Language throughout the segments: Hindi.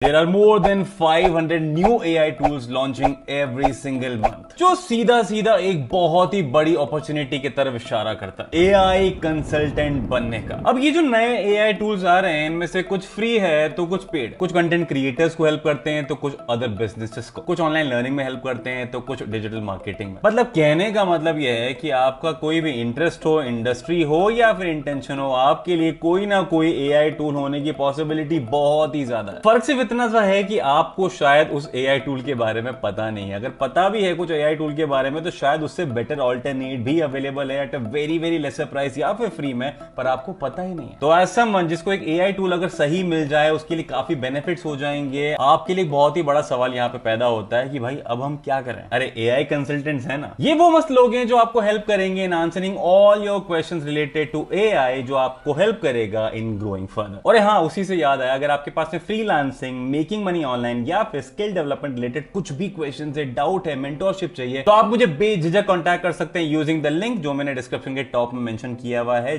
There are more than 500 new AI tools launching every single month, जो सीधा सीधा एक बहुत ही बड़ी अपॉर्चुनिटी की तरफ इशारा करता है, AI कंसल्टेंट बनने का। अब ये जो नए AI टूल्स आ रहे हैं, इनमें से कुछ फ्री है तो कुछ पेड, कुछ कंटेंट क्रिएटर्स को हेल्प करते हैं तो कुछ अदर बिजनेसेस को, कुछ ऑनलाइन लर्निंग में हेल्प करते हैं तो कुछ डिजिटल मार्केटिंग में। मतलब कहने का मतलब यह है कि आपका कोई भी इंटरेस्ट हो, इंडस्ट्री हो या फिर इंटेंशन हो, आपके लिए कोई ना कोई AI टूल होने की पॉसिबिलिटी बहुत ही ज्यादा है। फर्क सिर्फ इतना सा है कि आपको शायद उस AI टूल के बारे में पता नहीं है। अगर पता भी है कुछ AI टूल के बारे में तो शायद उससे बेटर ऑल्टरनेट भी अवेलेबल है at a very very lesser price या फिर फ्री में, पर आपको पता ही नहीं है। तो एज समवन जिसको एक AI टूल अगर सही मिल जाए, उसके लिए काफी बेनिफिट्स हो जाएंगे, आपके लिए बहुत ही बड़ा सवाल यहाँ पे पैदा होता है कि भाई अब हम क्या करें। अरे AI कंसल्टेंट्स है ना, ये वो मस्त लोग हैं जो आपको हेल्प करेंगे in answering all your questions related to AI, जो आपको हेल्प करेगा इन ग्रोइंग फर्दर। और हाँ, उसी से याद आया, अगर आपके पास में फ्रीलांसिंग, मेकिंग मनी ऑनलाइन या फिर स्किल डेवलपमेंट रिलेटेड कुछ भी क्वेश्चन है, डाउट है, मेंटोरशिप चाहिए, तो आप मुझे बेझिझक कांटेक्ट कर सकते हैं यूजिंग द लिंक जो मैंने डिस्क्रिप्शन के टॉप में मेंशन किया हुआ है।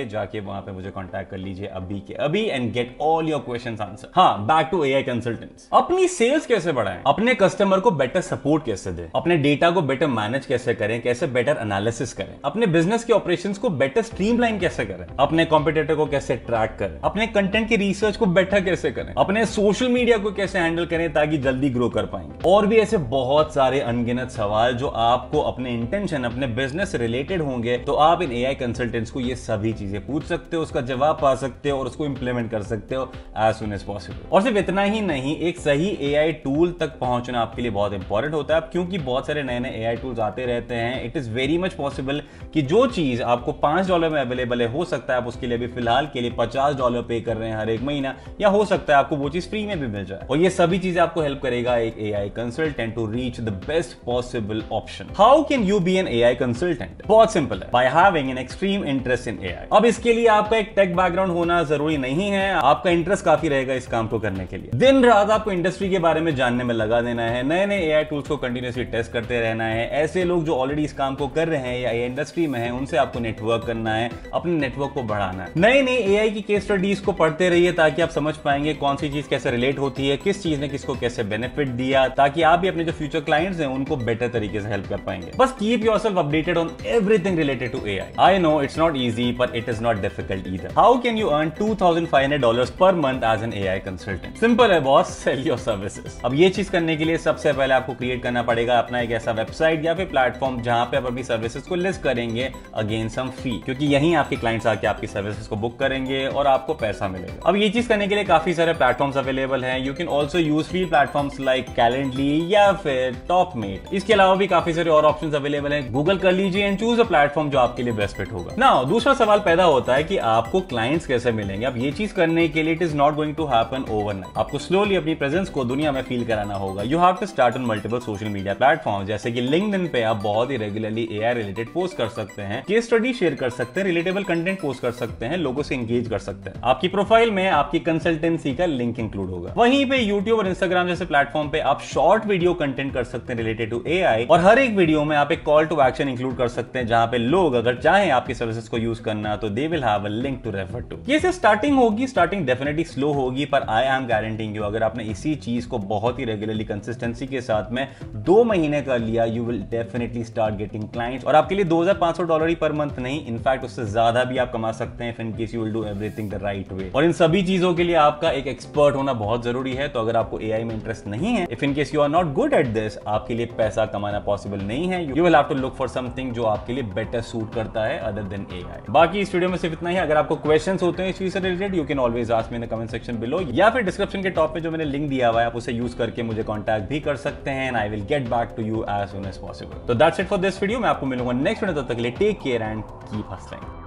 जाके वहां पे मुझे कांटेक्ट कर लीजिए अभी के अभी and get all your questions answer. हाँ, बैक टू AI कंसल्टेंट्स। अपनी सेल्स कैसे बढ़ाएं, अपने कस्टमर को बेटर सपोर्ट कैसे दें, अपने डेटा को बेटर मैनेज कैसे करें, कैसे बेटर एनालिसिस करें, अपने बिजनेस के ऑपरेशंस को बेटर स्ट्रीमलाइन कैसे करें, अपने कॉम्पिटिटर को कैसे ट्रैक करें, अपने कंटेंट की रिसर्च को बेटर कैसे करें, अपने सोशल मीडिया को कैसे हैंडल करें ताकि जल्दी ग्रो कर पाएंगे। और भी ऐसे बहुत सारे अनगिनत सवाल जो आपको अपने इंटेंशन, अपने बिजनेस से रिलेटेड होंगे, तो आप इन AI कंसल्टेंट्स को ये सभी चीजें पूछ सकते हो, उसका जवाब पा सकते हो और उसको इंप्लीमेंट कर सकते हो एज सुन एज पॉसिबल। और सिर्फ इतना ही नहीं, एक सही AI टूल तक पहुंचना आपके लिए बहुत इंपॉर्टेंट होता है, क्योंकि बहुत सारे नए नए AI टूल्स आते रहते हैं। It is very much possible कि जो चीज आपको $5 में अवेलेबल है, हो सकता है आप उसके लिए भी फिलहाल के लिए $50 पे कर रहे हैं हर एक महीना, या हो सकता है आपको वो चीज फ्री में भी मिल जाए। और ये सभी चीजें आपको हेल्प करेगा एक AI consultant to reach the best possible option. How can you be an AI consultant? बहुत सिंपल है, by having an extreme interest in AI। अब इसके लिए आपका एक टेक बैकग्राउंड होना जरूरी नहीं है, आपका इंटरेस्ट काफी रहेगा इस काम को करने के लिए। दिन रात आपको इंडस्ट्री के बारे में जानने में लगा देना है, नए नए AI टूल्स को कंटिन्यूसली टेस्ट करते रहना है। ऐसे लोग जो ऑलरेडी इस काम को कर रहे हैं या इंडस्ट्री में है, उनसे आपको नेटवर्क करना है, अपने नेटवर्क को बढ़ाना है। नए नए AI की केस स्टडीज को पढ़ते रहिए ताकि आप समझ पाएंगे कौन सी चीज कैसे रिलेट होती है, किस चीज ने किसको कैसे बेनिफिट दिया, ताकि आप भी अपने जो फ्यूचर क्लाइंट्स हैं उनको बेटर तरीके से हेल्प कर पाएंगे। बस keep yourself updated on everything related to AI। I know it's not easy, but it is not difficult either. How can you earn $2,500 per month as an AI consultant? Simple है बॉस, सेल योर सर्विसेज। अब ये चीज करने के लिए सबसे पहले आपको क्रिएट करना पड़ेगा अपना एक ऐसा वेबसाइट या फिर प्लेटफॉर्म जहां पे आप अपनी सर्विसेज को लिस्ट करेंगे अगेन सम फी, क्योंकि यहीं आपके क्लाइंट्स आके आपकी सर्विसेज को बुक करेंगे और आपको पैसा मिलेगा। अब ये चीज करने के लिए काफी सारे प्लेटफॉर्म्स अवेलेबल हैं। You can also use free platforms like Calendly या फिर टॉपमेट। इसके अलावा भी काफी सारे और ऑप्शंस अवेलेबल हैं। गूगल कर लीजिए एंड चूज अ प्लेटफॉर्म जो आपके लिए बेस्ट फिट होगा। नाउ दूसरा सवाल पैदा होता है कि आपको क्लाइंट्स कैसे मिलेंगे। अब ये चीज करने के लिए it is not going to happen overnight. आपको स्लोली अपनी प्रेजेंस को दुनिया में फील कराना होगा। You have to start on multiple social media platform, जैसे कि लिंक्डइन पे आप बहुत ही रेगुलरली AI रिलेटेड पोस्ट कर सकते हैं, केस स्टडी शेयर कर सकते हैं, रिलेटेबल कंटेंट पोस्ट कर सकते हैं, लोगों से एंगेज कर सकते हैं। आपकी प्रोफाइल में आपकी कंसल्टेंसी का लिंक इंक्लूड होगा। वहीं पे यूट्यूब और इंस्टाग्राम जैसे प्लेटफॉर्म पे आप शॉर्ट वीडियो कंटेंट कर सकते हैं रिलेटेड टू AI, और हर एक वीडियो में आप एक कॉल टू एक्शन इंक्लूड कर सकते हैं, जहां पे लोग अगर चाहें आपकी सर्विसेज को यूज करना तो they will have a link to refer to. ये सिर्फ स्टार्टिंग होगी, स्टार्टिंग डेफिनेटली स्लो होगी, पर आई एम गारंटिंग यू अगर आपने इसी चीज को बहुत ही रेगुलरली कंसिस्टेंसी के साथ में 2 महीने कर लिया, you will definitely start getting clients. और आपके लिए $2,500 ही पर मंथ नहीं, इनफैक्ट उससे ज्यादा भी आप कमा सकते हैं इन case you will do everything the right way. और इन सभी चीजों के लिए आपका एक एक्सपर्ट होना बहुत जरूरी है। तो अगर आपको AI में इंटरेस्ट नहीं है, if in case you are not good at this, आपके लिए पैसा कमाना पॉसिबल नहीं है। You will have to look for something जो आपके लिए बेटर सूट करता है अदर देन AI। बाकी इस वीडियो में सिर्फ इतना ही। अगर आपको क्वेश्चंस होते हैं इस चीज से related, you can always ask me in the comment section below, या फिर डिस्क्रिप्शन के टॉप पे जो मैंने लिंक दिया हुआ है आप उसे यूज करके मुझे कॉन्टैक्ट भी कर सकते हैं and I will get back to you as soon as possible. तो that's it for this video. मैं आपको मिलूंगा नेक्स्ट वीडियो, तब तक के लिए take care and keep hustling.